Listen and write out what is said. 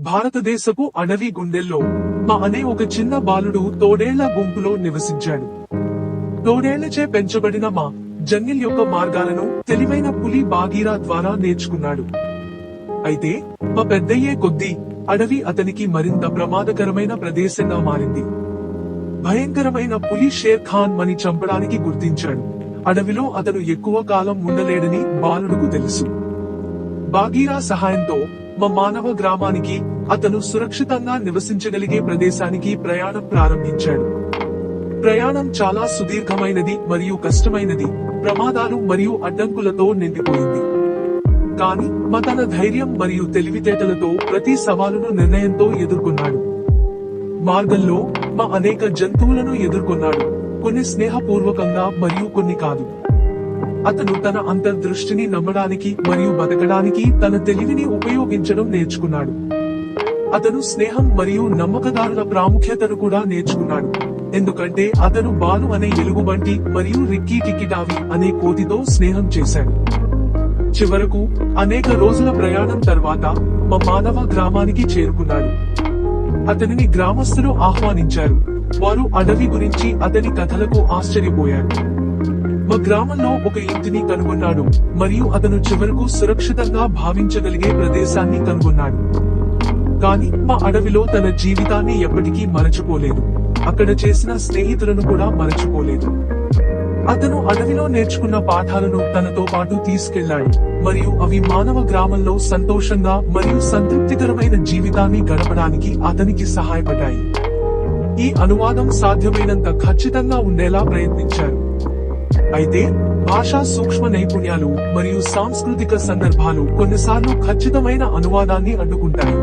భారతదేశపు అడవి గుండెల్లో మా అనే ఒక చిన్న బాలుడు తోడేళ్ల గుంపులో నివసించాడు. తోడేళ్లచే పెంచబడిన మా జంగిల్ యొక్క మార్గాలను తెలివైన పులి బాగీరా ద్వారా నేర్చుకున్నాడు. అయితే మా పెద్దయ్యే కొద్దీ అడవి అతనికి మరింత ప్రమాదకరమైన ప్రదేశంగా మారింది. భయంకరమైన పులి షేర్ ఖాన్ మని చంపడానికి గుర్తించాడు. అడవిలో అతను ఎక్కువ కాలం ఉండలేడని బాలుడుకు తెలుసు. బాగీరా సహాయంతో మా మానవ గ్రామానికి, అతను సురక్షితంగా నివసించగలిగే ప్రదేశానికి ప్రయాణం ప్రారంభించాడు. ప్రయాణం చాలా సుదీర్ఘమైనది మరియు కష్టమైనది, ప్రమాదాలు మరియు అడ్డంకులతో నిండిపోయింది. కానీ మా తన ధైర్యం మరియు తెలివితేటలతో ప్రతి సవాలును నిర్ణయంతో ఎదుర్కొన్నాడు. మార్గంలో మా అనేక జంతువులను ఎదుర్కొన్నాడు, కొన్ని స్నేహపూర్వకంగా మరియు కొన్ని కాదు. అతను తన అంతర్దృష్టిని నమ్మడానికి మరియు బతకడానికి తన తెలివిని ఉపయోగించడం నేర్చుకున్నాడు. అతను స్నేహం మరియు నమ్మకదారుల ప్రాముఖ్యతను కూడా నేర్చుకున్నాడు, ఎందుకంటే అతను బాలు అనే ఎలుగుబంటి మరియు రిక్కీ టికిటావి అనే కోతితో స్నేహం చేశాడు. చివరకు అనేక రోజుల ప్రయాణం తర్వాత మా మానవ గ్రామానికి చేరుకున్నాడు. అతనిని గ్రామస్తులు ఆహ్వానించారు. వారు అడవి గురించి అతని కథలకు ఆశ్చర్యపోయారు. మా గ్రామంలో ఒక ఇంటిని కనుగొన్నాడు మరియు అతను చివరకు సురక్షితంగా భావించగలిగే ప్రదేశాన్ని కనుగొన్నాడు. కానీ మా అడవిలో తన జీవితాన్ని ఎప్పటికీ మరచిపోలేదు, అక్కడ చేసిన స్నేహితులను కూడా మరచిపోలేదు. అతను అడవిలో నేర్చుకున్న పాఠాలను తనతో పాటు తీసుకెళ్లాడు మరియు అవి మానవ గ్రామంలో సంతోషంగా మరియు సంతృప్తికరమైన జీవితాన్ని గడపడానికి అతనికి సహాయపడ్డాయి. ఈ అనువాదం సాధ్యమైనంత ఖచ్చితంగా ఉండేలా ప్రయత్నించారు. అయితే భాషా సూక్ష్మ నైపుణ్యాలు మరియు సాంస్కృతిక సందర్భాలు కొన్నిసార్లు ఖచ్చితమైన అనువాదాన్ని అడ్డుకుంటాయి.